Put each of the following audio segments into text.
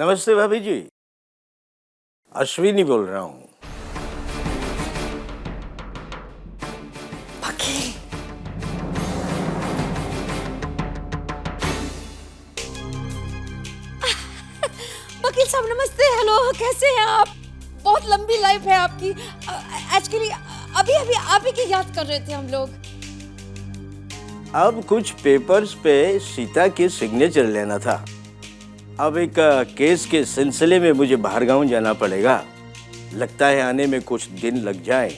नमस्ते भाभी जी, अश्विनी बोल रहा हूँ। वकील, वकील साहब नमस्ते। हेलो, कैसे हैं आप? बहुत लंबी लाइफ है आपकी। एक्चुअली अभी अभी आप ही की याद कर रहे थे हम लोग। अब कुछ पेपर्स पे सीता के सिग्नेचर लेना था। अब एक केस के सिलसिले में मुझे बाहर गांव जाना पड़ेगा। लगता है आने में कुछ दिन लग जाए,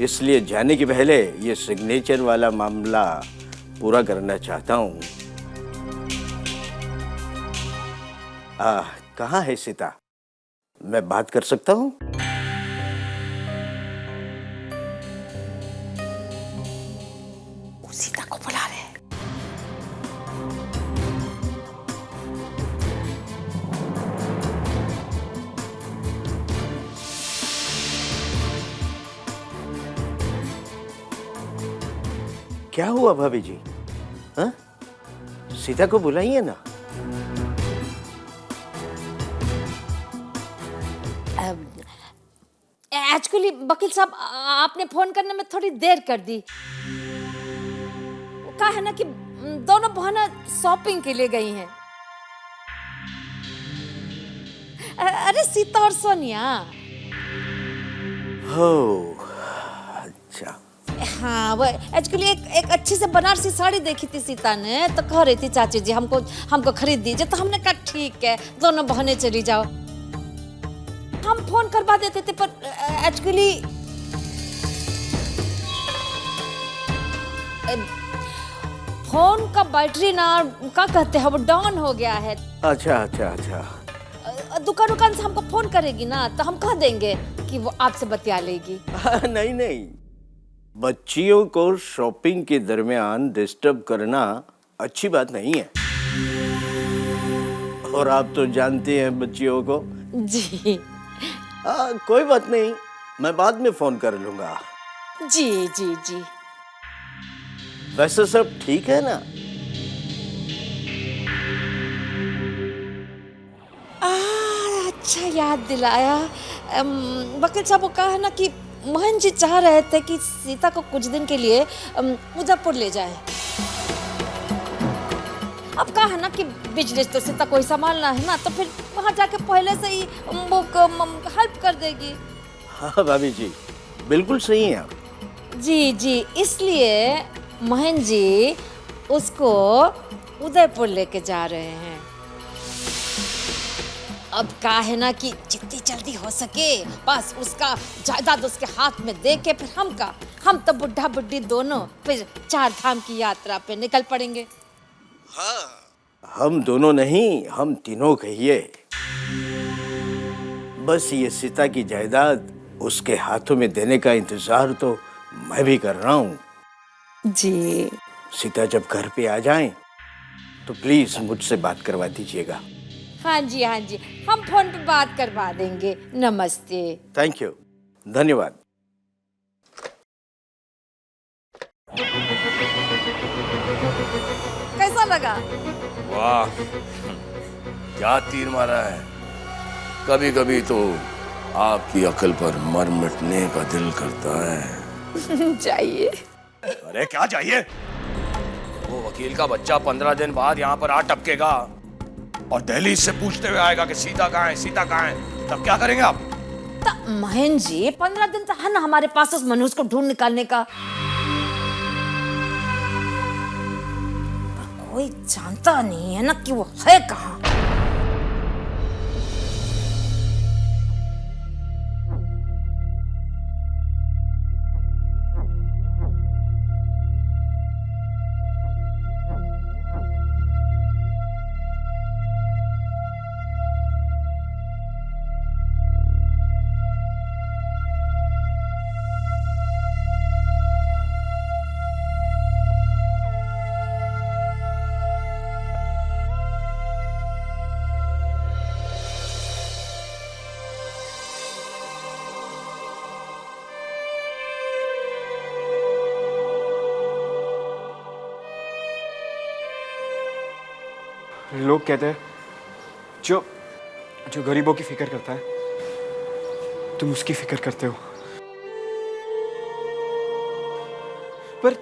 इसलिए जाने के पहले ये सिग्नेचर वाला मामला पूरा करना चाहता हूँ। कहाँ है सीता? मैं बात कर सकता हूँ? सीता को बुला रहे हैं। क्या हुआ भाभी जी? हाँ? सीता को बुलाइए ना। एक्चुअली वकील साहब आपने फोन करने में थोड़ी देर कर दी। वो कहा है ना कि दोनों बहनें शॉपिंग के लिए गई हैं। अरे सीता और सोनिया। हो, अच्छा। हाँ, वो एक्चुअली एक अच्छी से बनारसी साड़ी देखी थी सीता ने, तो कह रही थी चाची जी हमको खरीद दीजिए। तो हमने कहा ठीक है, दोनों बहनें चली जाओ। हम फोन करवा देते थे, पर एक्चुअली फोन का बैटरी ना, क्या कहते हैं, वो डाउन हो गया है। अच्छा अच्छा अच्छा। दुकान से हमको फोन करेगी ना, तो हम कह देंगे कि वो आपसे बतिया लेगी। नहीं नहीं, बच्चियों को शॉपिंग के दरमियान डिस्टर्ब करना अच्छी बात नहीं है। और आप तो जानते हैं बच्चियों को। जी कोई बात नहीं, मैं बाद में फोन कर लूंगा। जी जी जी। वैसे सब ठीक है ना? अच्छा याद दिलाया। वकील साहब, वो कहा है ना कि मोहन जी चाह रहे थे कि सीता को कुछ दिन के लिए उदयपुर ले जाए। अब कहा है ना कि बिजनेस तो सीता को ही संभालना है ना, तो फिर वहां जाके पहले से ही वो हेल्प कर देगी। हाँ भाभी जी, बिल्कुल सही है आप। जी जी, इसलिए मोहन जी उसको उदयपुर लेके जा रहे हैं। अब कहा है ना कि जितनी जल्दी हो सके बस उसका जायदाद उसके हाथ में दे के फिर हम तो बुढ़ा बुढ़ी दोनों फिर 4 धाम की यात्रा पे निकल पड़ेंगे। हाँ, हम दोनों नहीं, हम तीनों कहिए। बस ये सीता की जायदाद उसके हाथों में देने का इंतजार तो मैं भी कर रहा हूँ। जी सीता जब घर पे आ जाए तो प्लीज मुझसे बात करवा दीजिएगा। हाँ जी, हाँ जी, हम फोन पे बात करवा देंगे। नमस्ते। थैंक यू, धन्यवाद। कैसा लगा? वाह, क्या तीर मारा है। कभी कभी तो आपकी अकल पर मर मिटने का दिल करता है। चाहिए। अरे क्या चाहिए? वो वकील का बच्चा 15 दिन बाद यहाँ पर आ टपकेगा और दहलीज से पूछते हुए आएगा कि सीता कहाँ है, सीता कहाँ है। तब क्या करेंगे आप? तो महेंद्र जी 15 दिन तो है ना हमारे पास उस मनुष्य को ढूंढ निकालने का। पर कोई जानता नहीं है ना कि वो है कहाँ। लोग कहते हैं जो जो गरीबों की फिक्र करता है, तुम उसकी फिक्र करते हो। पर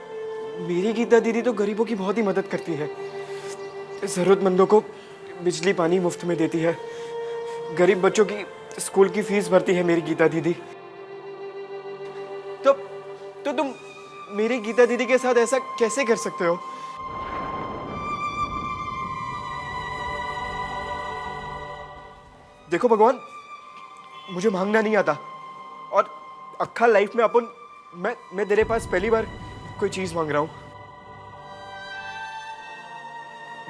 मेरी गीता दीदी तो गरीबों की बहुत ही मदद करती है। जरूरतमंदों को बिजली पानी मुफ्त में देती है। गरीब बच्चों की स्कूल की फीस भरती है मेरी गीता दीदी। तो तुम मेरी गीता दीदी के साथ ऐसा कैसे कर सकते हो? देखो भगवान, मुझे मांगना नहीं आता, और अक्खा लाइफ में अपन मैं तेरे पास पहली बार कोई चीज मांग रहा हूं।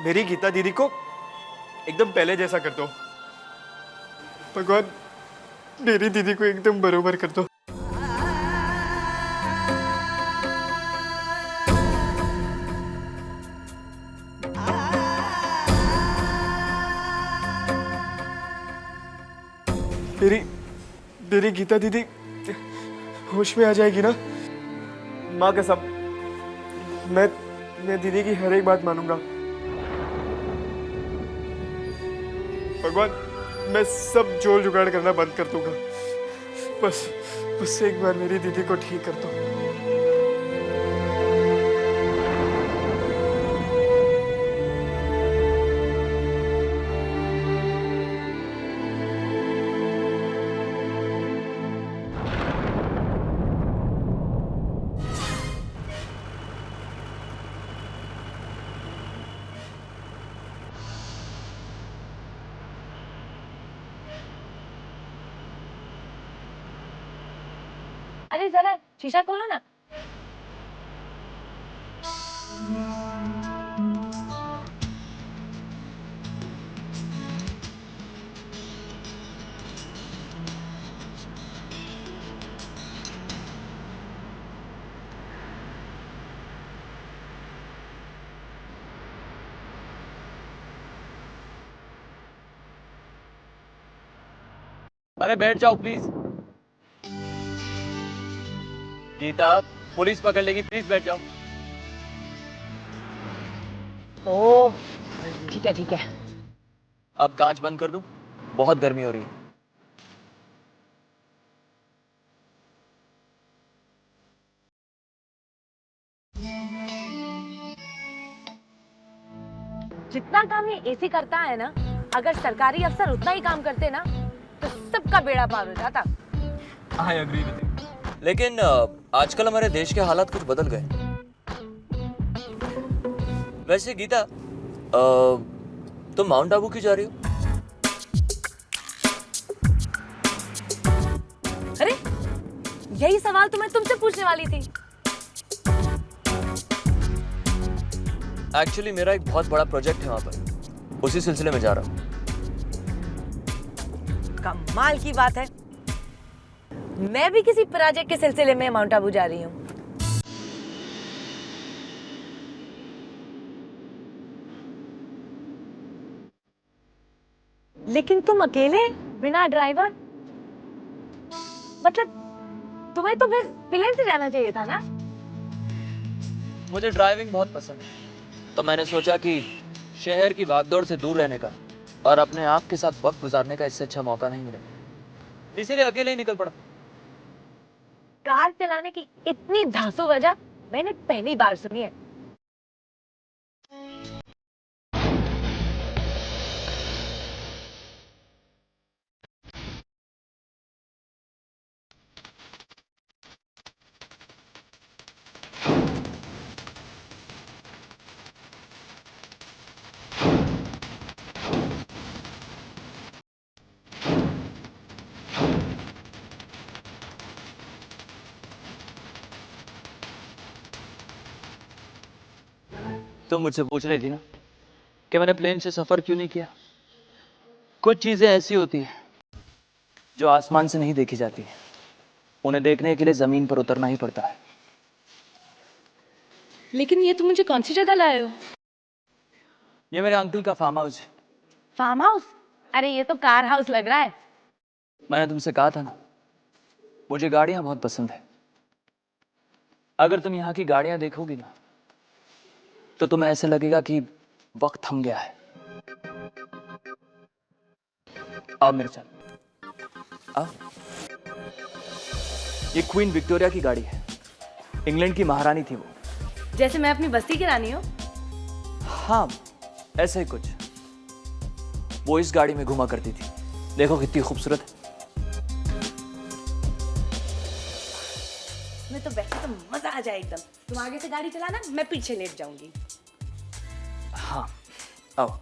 मेरी गीता दीदी को एकदम पहले जैसा कर दो भगवान। मेरी दीदी को एकदम बरोबर कर दो। मेरी मेरी गीता दीदी होश में आ जाएगी ना? माँ कसम, मैं दीदी की हर एक बात मानूंगा। भगवान, मैं सब जोड़ जुगाड़ करना बंद कर दूंगा। बस एक बार मेरी दीदी को ठीक कर दो। अरे जरा शीशा खोलो ना। अरे बैठ जाओ प्लीज। गीता, पुलिस पकड़ लेगी, प्लीज बैठ जाओ। ओ ठीक है ठीक है। अब कांच बंद कर दूं? बहुत गर्मी हो रही है। जितना काम ये एसी करता है ना, अगर सरकारी अफसर उतना ही काम करते ना तो सबका बेड़ा पार हो जाता। I agree with you. लेकिन आजकल हमारे देश के हालात कुछ बदल गए। वैसे गीता, तुम माउंट आबू क्यों जा रही हो? अरे यही सवाल तो मैं तुमसे पूछने वाली थी। एक्चुअली मेरा एक बहुत बड़ा प्रोजेक्ट है वहां पर, उसी सिलसिले में जा रहा हूँ। कमाल की बात है, मैं भी किसी प्रोजेक्ट के सिलसिले में माउंट आबू जा रही हूँ। लेकिन तुम अकेले बिना ड्राइवर, मतलब तुम्हें तो फिर प्लेन से जाना चाहिए था ना? मुझे ड्राइविंग बहुत पसंद है, तो मैंने सोचा कि शहर की भागदौड़ से दूर रहने का और अपने आप के साथ वक्त गुजारने का इससे अच्छा मौका नहीं मिलेगा, इसीलिए अकेले ही निकल पड़ा। कार चलाने की इतनी धांसू वजह मैंने पहली बार सुनी है। तो मुझसे पूछ रही थी ना कि मैंने प्लेन से सफर क्यों नहीं किया। कुछ चीजें ऐसी होती हैं जो आसमान से नहीं देखी जाती, उन्हें देखने के लिए जमीन पर उतरना ही पड़ता है। लेकिन ये तुम मुझे कौन सी जगह लाए हो? ये मेरे अंकल का फार्म हाउस है। Farm house? अरे ये तो कार हाउस लग रहा है। मैंने तुमसे कहा था ना, मुझे गाड़ियां बहुत पसंद है। अगर तुम यहाँ की गाड़ियां देखोगी ना तो तुम्हें ऐसे लगेगा कि वक्त थम गया है। आओ मेरे साथ आओ। ये क्वीन विक्टोरिया की गाड़ी है, इंग्लैंड की महारानी थी वो। जैसे मैं अपनी बस्ती की रानी हूँ। हाँ ऐसे ही कुछ। वो इस गाड़ी में घुमा करती थी, देखो कितनी खूबसूरत है। मैं तो बैठे तो मजा आ जाए एकदम। तुम आगे से गाड़ी चलाना, मैं पीछे लेट जाऊंगी। हाँ आओ।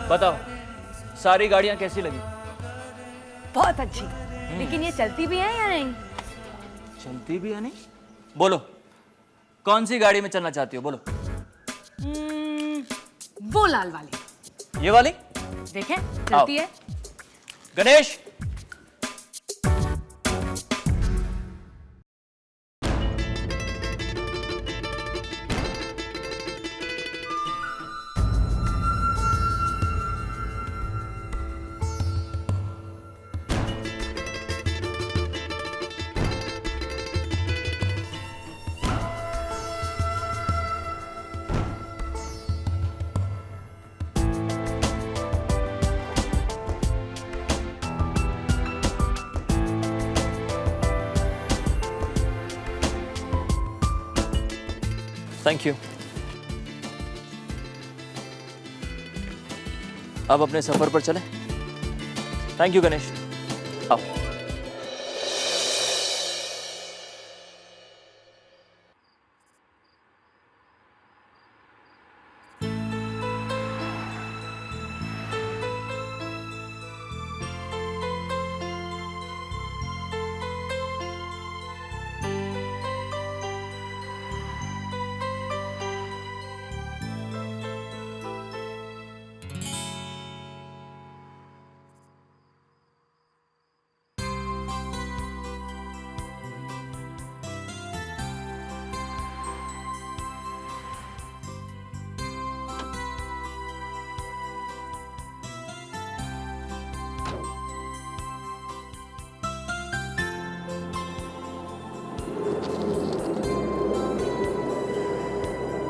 बताओ सारी गाड़ियां कैसी लगी? बहुत अच्छी। लेकिन ये चलती भी है या नहीं? चलती भी है नहीं? बोलो कौन सी गाड़ी में चलना चाहती हो, बोलो। वो लाल वाली। ये वाली? देखें चलती है। Ganesh thank you. अब अपने सफर पर चलें। थैंक यू गणेश, आओ।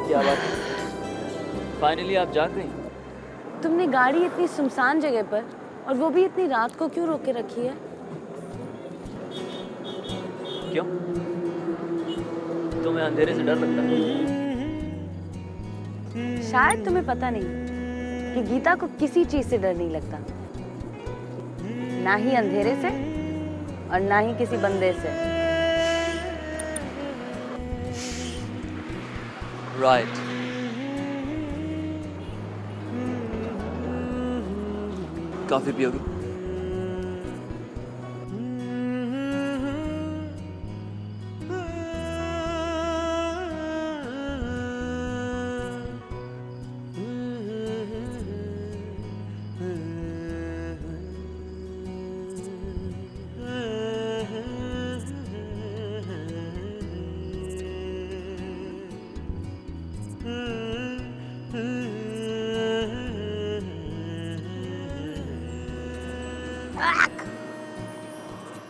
क्या बात है, फाइनली आप जाग गई। तुमने गाड़ी इतनी सुनसान जगह पर और वो भी इतनी रात को क्यों रोक के रखी है? क्यों? तुम्हें अंधेरे से डर लगता है? शायद तुम्हें पता नहीं कि गीता को किसी चीज से डर नहीं लगता, ना ही अंधेरे से और ना ही किसी बंदे से। राइट। कॉफी पियोगी?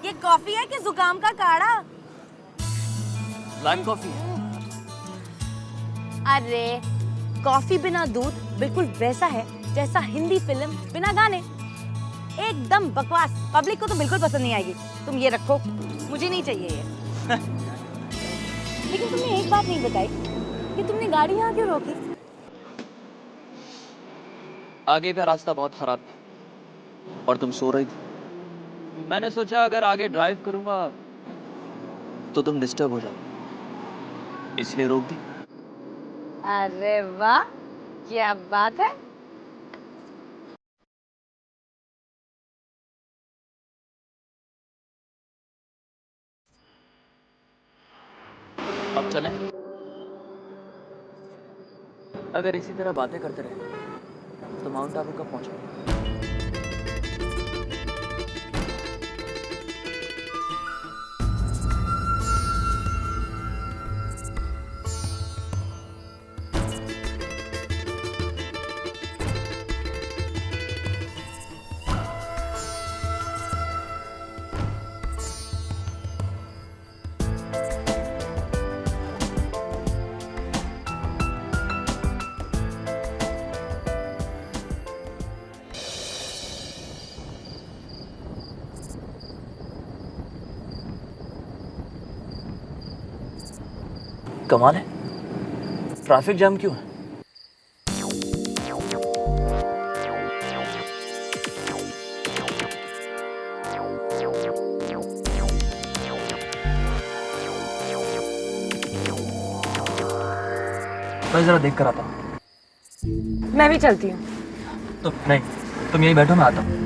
ये कॉफी है कि जुकाम का काढ़ा? लाइम कॉफी है। अरे कॉफी बिना दूध बिल्कुल वैसा है जैसा हिंदी फिल्म बिना गाने। एकदम बकवास। पब्लिक को तो बिल्कुल पसंद नहीं आएगी। तुम ये रखो, मुझे नहीं चाहिए ये। लेकिन तुमने एक बात नहीं बताई कि तुमने गाड़ी यहाँ क्यों रोकी? आगे का रास्ता बहुत खराब था और तुम सो रही थी। मैंने सोचा अगर आगे ड्राइव करूंगा तो तुम डिस्टर्ब हो जाओ, इसलिए रोक दी। अरे वाह, क्या बात है। अब चलें? अगर इसी तरह बातें करते रहे तो माउंट आबू कब पहुंचेंगे? कमाल है, ट्रैफिक जाम क्यों है? मैं जरा देख कर आता हूँ। मैं भी चलती हूँ। तो नहीं, तुम यहीं बैठो, मैं आता हूँ।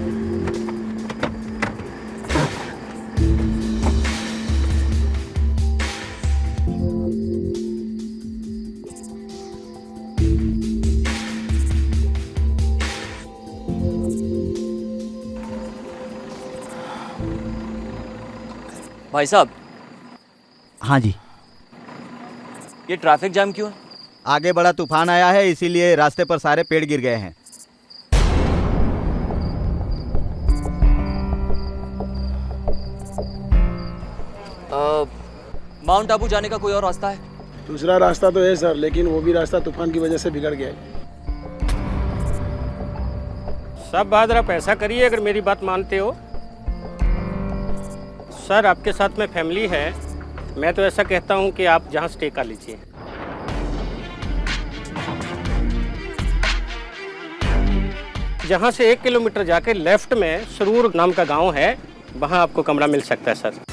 भाई साहब, हाँ जी। ये ट्रैफिक जाम क्यों है? आगे बड़ा तूफान आया है, इसीलिए रास्ते पर सारे पेड़ गिर गए हैं। माउंट आबू जाने का कोई और रास्ता है? दूसरा रास्ता तो है सर, लेकिन वो भी रास्ता तूफान की वजह से बिगड़ गया है। सब बहादुर आप ऐसा करिए, अगर मेरी बात मानते हो। सर आपके साथ में फैमिली है, मैं तो ऐसा कहता हूँ कि आप जहाँ स्टे कर लीजिए। जहाँ से 1 किलोमीटर जाके लेफ्ट में सरूर नाम का गांव है, वहाँ आपको कमरा मिल सकता है सर।